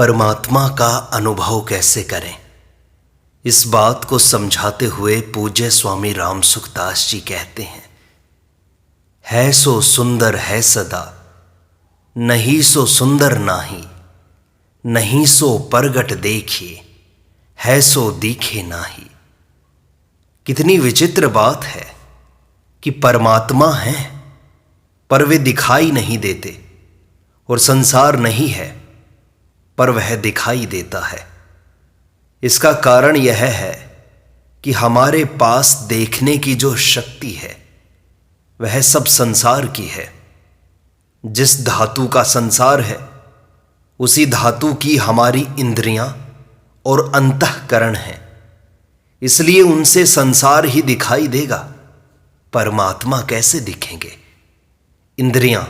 परमात्मा का अनुभव कैसे करें, इस बात को समझाते हुए पूज्य स्वामी रामसुखदास जी कहते हैं, है सो सुंदर है सदा, नहीं सो सुंदर नाही, नहीं सो परगट देखिए, है सो दिखे नाही। कितनी विचित्र बात है कि परमात्मा हैं पर वे दिखाई नहीं देते, और संसार नहीं है पर वह दिखाई देता है। इसका कारण यह है कि हमारे पास देखने की जो शक्ति है वह सब संसार की है। जिस धातु का संसार है उसी धातु की हमारी इंद्रियां और अंतःकरण हैं, इसलिए उनसे संसार ही दिखाई देगा, परमात्मा कैसे दिखेंगे। इंद्रियां,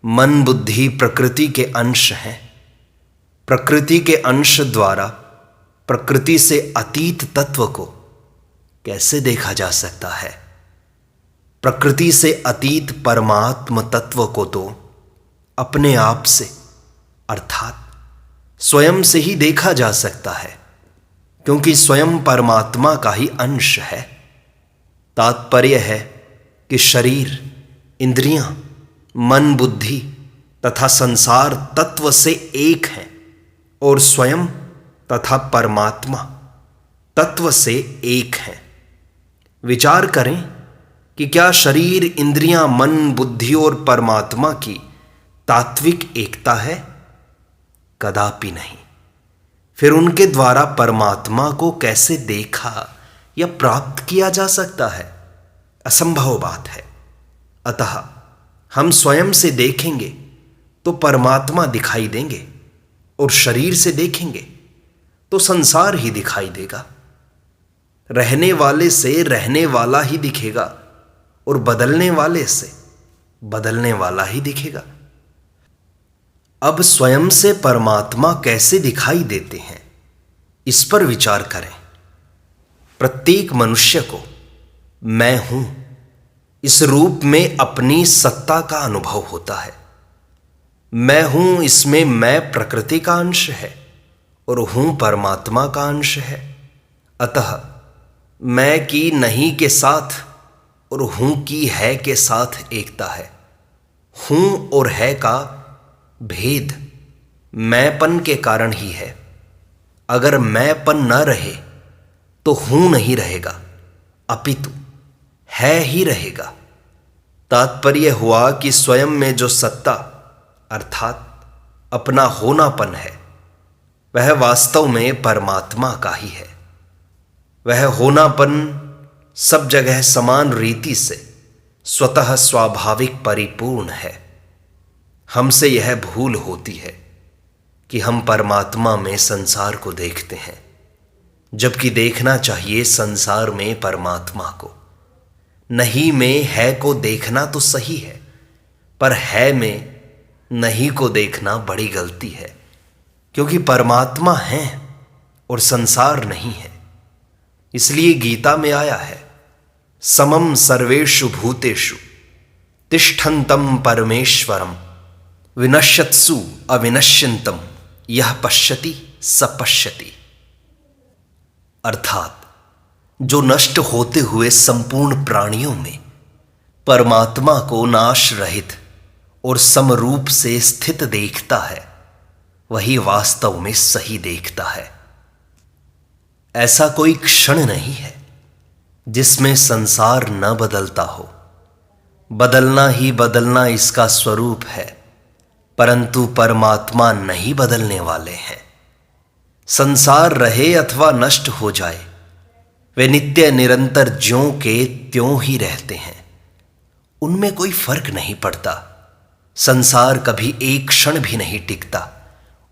मन, बुद्धि प्रकृति के अंश हैं। प्रकृति के अंश द्वारा प्रकृति से अतीत तत्व को कैसे देखा जा सकता है। प्रकृति से अतीत परमात्म तत्व को तो अपने आप से अर्थात स्वयं से ही देखा जा सकता है, क्योंकि स्वयं परमात्मा का ही अंश है। तात्पर्य है कि शरीर, इंद्रियां, मन, बुद्धि तथा संसार तत्व से एक हैं और स्वयं तथा परमात्मा तत्व से एक हैं। विचार करें कि क्या शरीर, इंद्रियां, मन, बुद्धि और परमात्मा की तात्विक एकता है? कदापि नहीं। फिर उनके द्वारा परमात्मा को कैसे देखा या प्राप्त किया जा सकता है? असंभव बात है। अतः हम स्वयं से देखेंगे तो परमात्मा दिखाई देंगे, और शरीर से देखेंगे तो संसार ही दिखाई देगा। रहने वाले से रहने वाला ही दिखेगा और बदलने वाले से बदलने वाला ही दिखेगा। अब स्वयं से परमात्मा कैसे दिखाई देते हैं, इस पर विचार करें। प्रत्येक मनुष्य को मैं हूं इस रूप में अपनी सत्ता का अनुभव होता है। मैं हूं इसमें मैं प्रकृति का अंश है और हूं परमात्मा का अंश है। अतः मैं की नहीं के साथ और हूं की है के साथ एकता है। हूं और है का भेद मैंपन के कारण ही है। अगर मैंपन न रहे तो हूं नहीं रहेगा, अपितु है ही रहेगा। तात्पर्य हुआ कि स्वयं में जो सत्ता अर्थात अपना होनापन है वह वास्तव में परमात्मा का ही है। वह होनापन सब जगह समान रीति से स्वतः स्वाभाविक परिपूर्ण है। हमसे यह भूल होती है कि हम परमात्मा में संसार को देखते हैं, जबकि देखना चाहिए संसार में परमात्मा को। नहीं में है को देखना तो सही है, पर है में नहीं को देखना बड़ी गलती है, क्योंकि परमात्मा है और संसार नहीं है। इसलिए गीता में आया है, समम सर्वेषु भूतेषु तिष्ठन्तं परमेश्वरम विनश्यत्सु अविनश्यन्तं यह पश्यति स पश्यति। अर्थात जो नष्ट होते हुए संपूर्ण प्राणियों में परमात्मा को नाश रहित और समरूप से स्थित देखता है, वही वास्तव में सही देखता है। ऐसा कोई क्षण नहीं है जिसमें संसार न बदलता हो। बदलना ही बदलना इसका स्वरूप है, परंतु परमात्मा नहीं बदलने वाले हैं। संसार रहे अथवा नष्ट हो जाए, वे नित्य निरंतर ज्यों के त्यों ही रहते हैं। उनमें कोई फर्क नहीं पड़ता। संसार कभी एक क्षण भी नहीं टिकता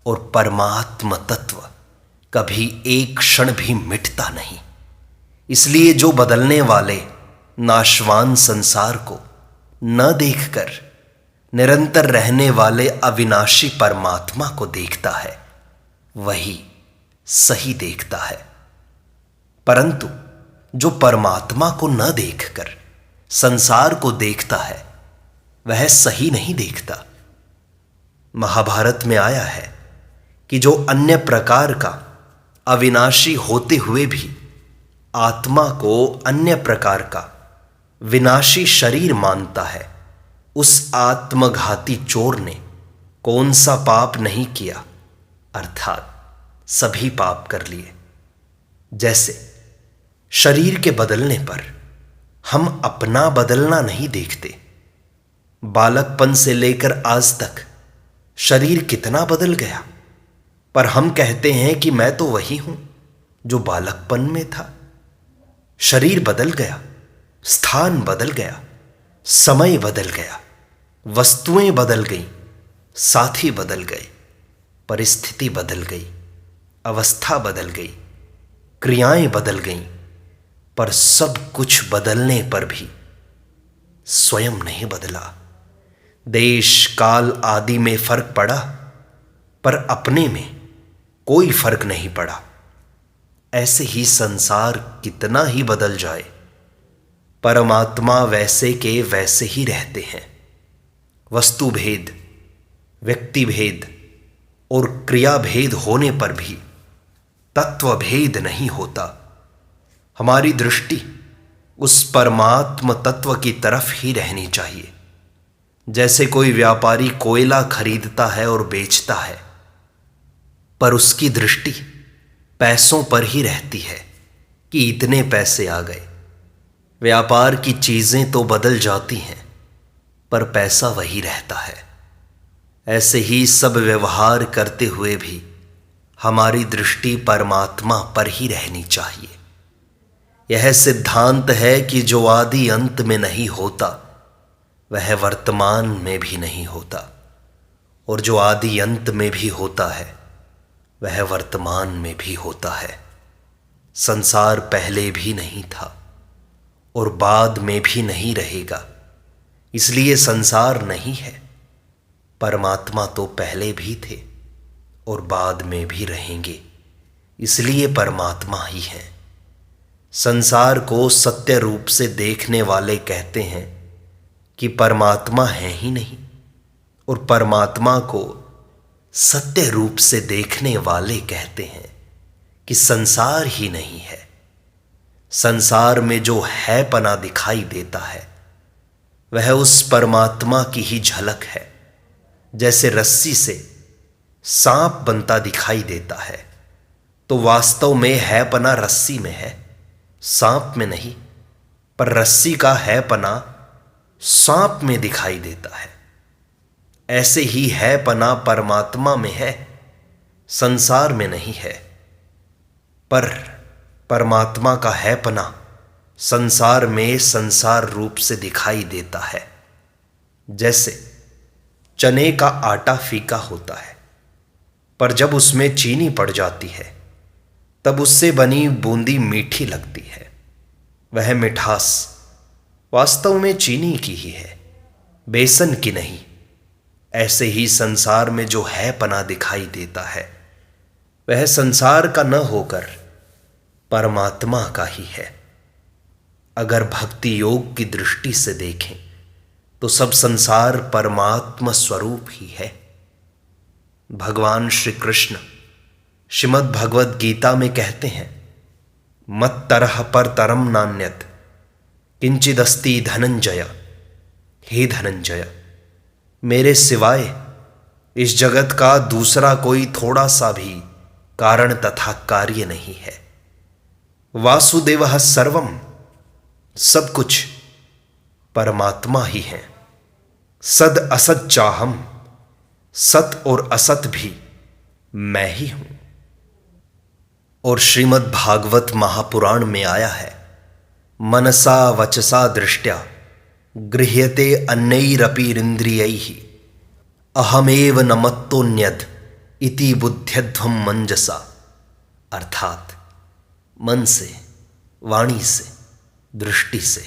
और परमात्म तत्व कभी एक क्षण भी मिटता नहीं। इसलिए जो बदलने वाले नाशवान संसार को न देखकर निरंतर रहने वाले अविनाशी परमात्मा को देखता है, वही सही देखता है। परंतु जो परमात्मा को न देखकर संसार को देखता है, वह सही नहीं देखता। महाभारत में आया है कि जो अन्य प्रकार का अविनाशी होते हुए भी आत्मा को अन्य प्रकार का विनाशी शरीर मानता है, उस आत्मघाती चोर ने कौन सा पाप नहीं किया, अर्थात सभी पाप कर लिए। जैसे शरीर के बदलने पर हम अपना बदलना नहीं देखते। बालकपन से लेकर आज तक शरीर कितना बदल गया, पर हम कहते हैं कि मैं तो वही हूं जो बालकपन में था। शरीर बदल गया, स्थान बदल गया, समय बदल गया, वस्तुएं बदल गईं, साथी बदल गए, परिस्थिति बदल गई, अवस्था बदल गई, क्रियाएं बदल गईं, पर सब कुछ बदलने पर भी स्वयं नहीं बदला। देश काल आदि में फर्क पड़ा, पर अपने में कोई फर्क नहीं पड़ा। ऐसे ही संसार कितना ही बदल जाए, परमात्मा वैसे के वैसे ही रहते हैं। वस्तु भेद, व्यक्ति भेद और क्रिया भेद होने पर भी तत्व भेद नहीं होता। हमारी दृष्टि उस परमात्म तत्व की तरफ ही रहनी चाहिए। जैसे कोई व्यापारी कोयला खरीदता है और बेचता है, पर उसकी दृष्टि पैसों पर ही रहती है कि इतने पैसे आ गए। व्यापार की चीजें तो बदल जाती हैं, पर पैसा वही रहता है। ऐसे ही सब व्यवहार करते हुए भी हमारी दृष्टि परमात्मा पर ही रहनी चाहिए। यह सिद्धांत है कि जो आदि अंत में नहीं होता, वह वर्तमान में भी नहीं होता, और जो आदि अंत में भी होता है, वह वर्तमान में भी होता है। संसार पहले भी नहीं था और बाद में भी नहीं रहेगा, इसलिए संसार नहीं है। परमात्मा तो पहले भी थे और बाद में भी रहेंगे, इसलिए परमात्मा ही हैं। संसार को सत्य रूप से देखने वाले कहते हैं कि परमात्मा है ही नहीं, और परमात्मा को सत्य रूप से देखने वाले कहते हैं कि संसार ही नहीं है। संसार में जो है पना दिखाई देता है, वह उस परमात्मा की ही झलक है। जैसे रस्सी से सांप बनता दिखाई देता है, तो वास्तव में है पना रस्सी में है, सांप में नहीं। पर रस्सी का है पना सांप में दिखाई देता है। ऐसे ही है पना परमात्मा में है, संसार में नहीं है। पर परमात्मा का है पना संसार में संसार रूप से दिखाई देता है। जैसे चने का आटा फीका होता है, पर जब उसमें चीनी पड़ जाती है, तब उससे बनी बूंदी मीठी लगती है। वह मिठास वास्तव में चीनी की ही है, बेसन की नहीं। ऐसे ही संसार में जो है पना दिखाई देता है, वह संसार का न होकर परमात्मा का ही है। अगर भक्ति योग की दृष्टि से देखें तो सब संसार परमात्मा स्वरूप ही है। भगवान श्री कृष्ण श्रीमद् भगवद गीता में कहते हैं, मत तरह पर तरम नान्यत किंचिदस्ति धनंजय। हे धनंजय, मेरे सिवाय इस जगत का दूसरा कोई थोड़ा सा भी कारण तथा कार्य नहीं है। वासुदेवः सर्वम, सब कुछ परमात्मा ही है। सद असत चाहम, सत और असत भी मैं ही हूं। और श्रीमद् भागवत महापुराण में आया है, मनसा वचसा दृष्टया गृह्यते अन्यैरपीरिन्द्रियैः अहमेव न मत्तोऽन्यद् इति बुद्ध्यध्वं मंजसा। अर्थात मन से, वाणी से, दृष्टि से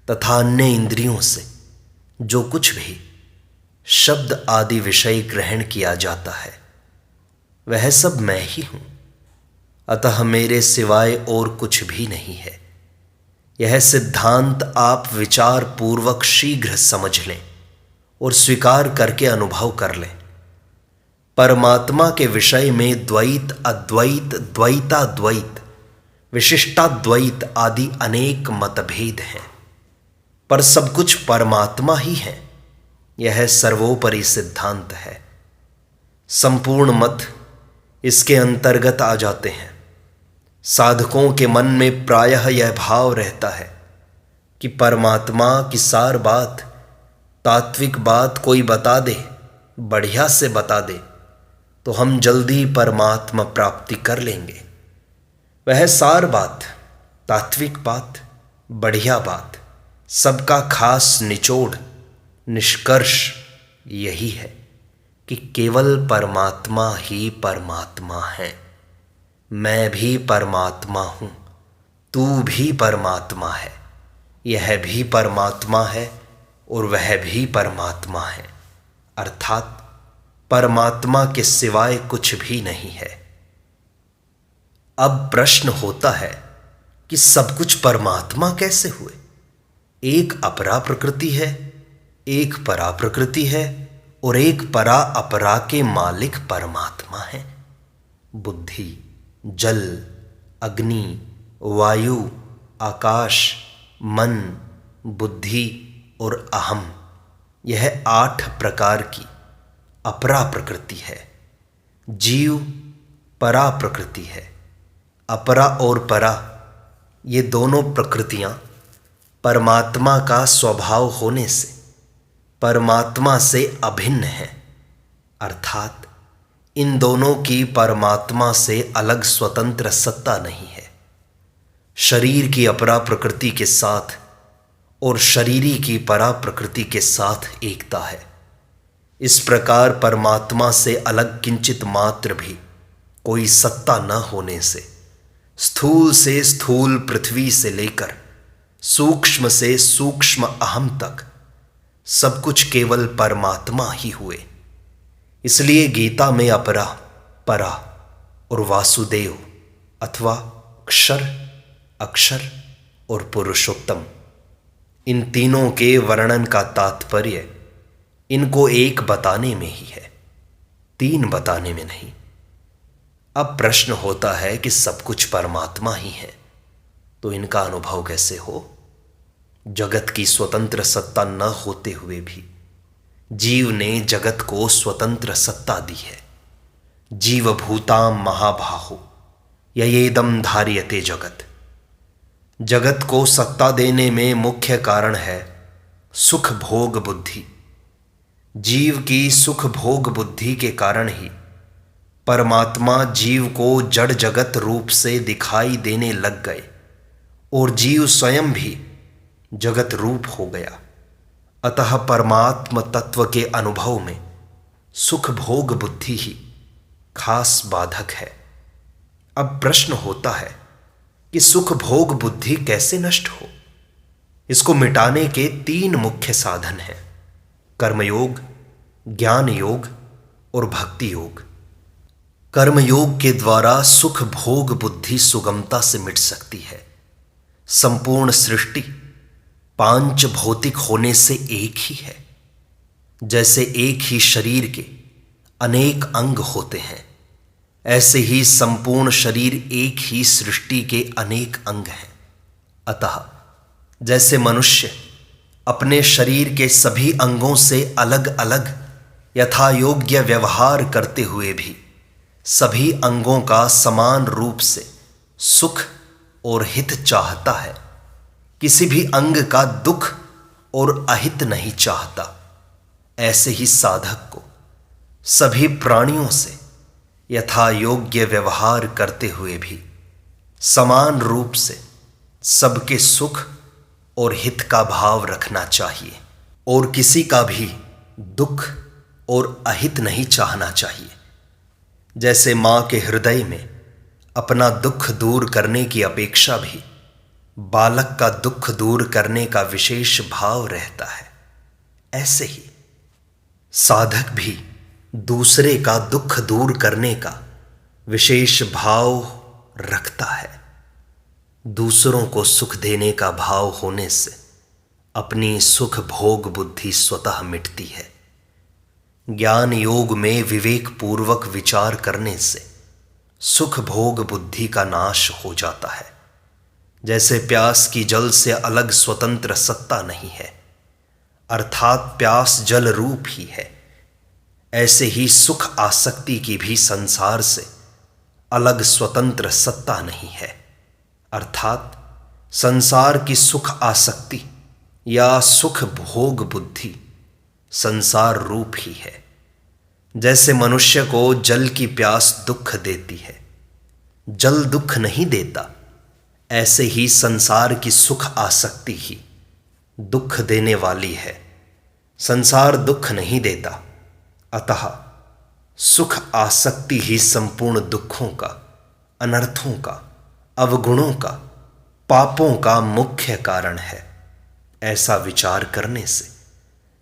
तथा अन्य इंद्रियों से जो कुछ भी शब्द आदि विषय ग्रहण किया जाता है, वह सब मैं ही हूं। अतः मेरे सिवाय और कुछ भी नहीं है। यह सिद्धांत आप विचार पूर्वक शीघ्र समझ लें और स्वीकार करके अनुभव कर लें। परमात्मा के विषय में द्वैत, अद्वैत, द्वैताद्वैत, विशिष्टाद्वैत आदि अनेक मतभेद हैं, पर सब कुछ परमात्मा ही है। यह सर्वोपरि सिद्धांत है। संपूर्ण मत इसके अंतर्गत आ जाते हैं। साधकों के मन में प्रायः यह भाव रहता है कि परमात्मा की सार बात, तात्विक बात कोई बता दे, बढ़िया से बता दे, तो हम जल्दी परमात्मा प्राप्ति कर लेंगे। वह सार बात, तात्विक बात, बढ़िया बात, सबका खास निचोड़, निष्कर्ष यही है कि केवल परमात्मा ही परमात्मा है। मैं भी परमात्मा हूँ, तू भी परमात्मा है, यह भी परमात्मा है और वह भी परमात्मा है, अर्थात परमात्मा के सिवाय कुछ भी नहीं है। अब प्रश्न होता है कि सब कुछ परमात्मा कैसे हुए? एक अपरा प्रकृति है, एक परा प्रकृति है और एक परा अपरा के मालिक परमात्मा है। बुद्धि, जल, अग्नि, वायु, आकाश, मन, बुद्धि और अहम, यह 8 प्रकार की अपरा प्रकृति है। जीव परा प्रकृति है। अपरा और परा ये दोनों प्रकृतियां परमात्मा का स्वभाव होने से परमात्मा से अभिन्न है, अर्थात इन दोनों की परमात्मा से अलग स्वतंत्र सत्ता नहीं है। शरीर की अपरा प्रकृति के साथ और शरीरी की परा प्रकृति के साथ एकता है। इस प्रकार परमात्मा से अलग किंचित मात्र भी कोई सत्ता न होने से स्थूल पृथ्वी से लेकर सूक्ष्म से सूक्ष्म अहम तक सब कुछ केवल परमात्मा ही हुए। इसलिए गीता में अपरा, परा और वासुदेव अथवा क्षर, अक्षर और पुरुषोत्तम, इन तीनों के वर्णन का तात्पर्य इनको एक बताने में ही है, 3 बताने में नहीं। अब प्रश्न होता है कि सब कुछ परमात्मा ही है, तो इनका अनुभव कैसे हो? जगत की स्वतंत्र सत्ता न होते हुए भी जीव ने जगत को स्वतंत्र सत्ता दी है। जीव भूताम महाबाहो ययेदम धार्यते जगत। जगत को सत्ता देने में मुख्य कारण है सुख भोग बुद्धि। जीव की सुख भोग बुद्धि के कारण ही परमात्मा जीव को जड़ जगत रूप से दिखाई देने लग गए और जीव स्वयं भी जगत रूप हो गया। अतः परमात्म तत्व के अनुभव में सुख भोग बुद्धि ही खास बाधक है। अब प्रश्न होता है कि सुख भोग बुद्धि कैसे नष्ट हो? इसको मिटाने के 3 मुख्य साधन हैं: कर्मयोग, ज्ञान योग और भक्ति योग। कर्मयोग के द्वारा सुख भोग बुद्धि सुगमता से मिट सकती है। संपूर्ण सृष्टि 5 भौतिक होने से एक ही है। जैसे एक ही शरीर के अनेक अंग होते हैं, ऐसे ही संपूर्ण शरीर एक ही सृष्टि के अनेक अंग हैं। अतः जैसे मनुष्य अपने शरीर के सभी अंगों से अलग अलग यथा योग्य व्यवहार करते हुए भी सभी अंगों का समान रूप से सुख और हित चाहता है, किसी भी अंग का दुख और अहित नहीं चाहता, ऐसे ही साधक को सभी प्राणियों से यथा योग्य व्यवहार करते हुए भी समान रूप से सबके सुख और हित का भाव रखना चाहिए और किसी का भी दुख और अहित नहीं चाहना चाहिए। जैसे माँ के हृदय में अपना दुख दूर करने की अपेक्षा भी बालक का दुख दूर करने का विशेष भाव रहता है, ऐसे ही साधक भी दूसरे का दुख दूर करने का विशेष भाव रखता है। दूसरों को सुख देने का भाव होने से अपनी सुख भोग बुद्धि स्वतः मिटती है। ज्ञान योग में विवेक पूर्वक विचार करने से सुख भोग बुद्धि का नाश हो जाता है। जैसे प्यास की जल से अलग स्वतंत्र सत्ता नहीं है, अर्थात प्यास जल रूप ही है, ऐसे ही सुख आसक्ति की भी संसार से अलग स्वतंत्र सत्ता नहीं है, अर्थात संसार की सुख आसक्ति या सुख भोग बुद्धि संसार रूप ही है। जैसे मनुष्य को जल की प्यास दुख देती है, जल दुख नहीं देता, ऐसे ही संसार की सुख आसक्ति ही दुख देने वाली है। संसार दुख नहीं देता, अतः सुख आसक्ति ही संपूर्ण दुखों का, अनर्थों का, अवगुणों का, पापों का मुख्य कारण है। ऐसा विचार करने से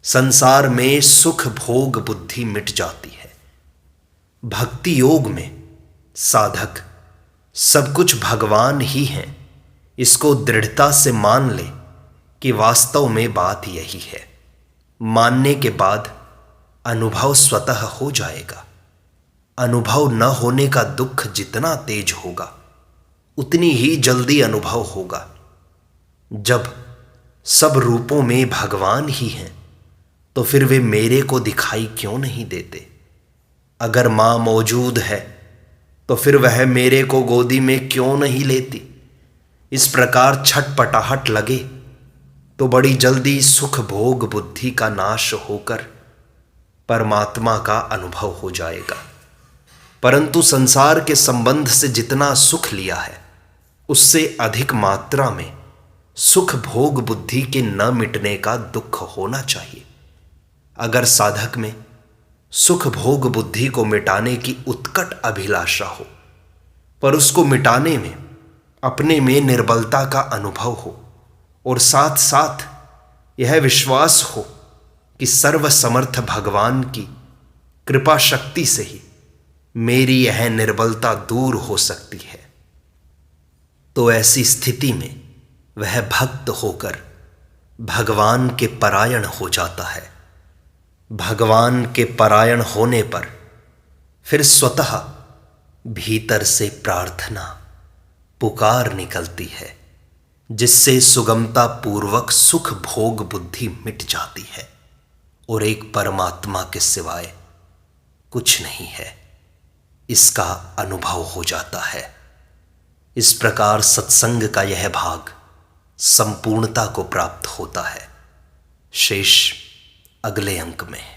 संसार में सुख भोग बुद्धि मिट जाती है। भक्ति योग में साधक सब कुछ भगवान ही हैं, इसको दृढ़ता से मान ले कि वास्तव में बात यही है। मानने के बाद अनुभव स्वतः हो जाएगा। अनुभव न होने का दुख जितना तेज होगा उतनी ही जल्दी अनुभव होगा। जब सब रूपों में भगवान ही हैं तो फिर वे मेरे को दिखाई क्यों नहीं देते? अगर मां मौजूद है तो फिर वह मेरे को गोदी में क्यों नहीं लेती? इस प्रकार छटपटाहट लगे तो बड़ी जल्दी सुख भोग बुद्धि का नाश होकर परमात्मा का अनुभव हो जाएगा। परंतु संसार के संबंध से जितना सुख लिया है उससे अधिक मात्रा में सुख भोग बुद्धि के न मिटने का दुख होना चाहिए। अगर साधक में सुख भोग बुद्धि को मिटाने की उत्कट अभिलाषा हो, पर उसको मिटाने में अपने में निर्बलता का अनुभव हो और साथ साथ यह विश्वास हो कि सर्वसमर्थ भगवान की कृपा शक्ति से ही मेरी यह निर्बलता दूर हो सकती है, तो ऐसी स्थिति में वह भक्त होकर भगवान के परायण हो जाता है। भगवान के परायण होने पर फिर स्वतः भीतर से प्रार्थना पुकार निकलती है, जिससे सुगमता पूर्वक सुख भोग बुद्धि मिट जाती है और एक परमात्मा के सिवाय कुछ नहीं है, इसका अनुभव हो जाता है। इस प्रकार सत्संग का यह भाग संपूर्णता को प्राप्त होता है। शेष अगले अंक में।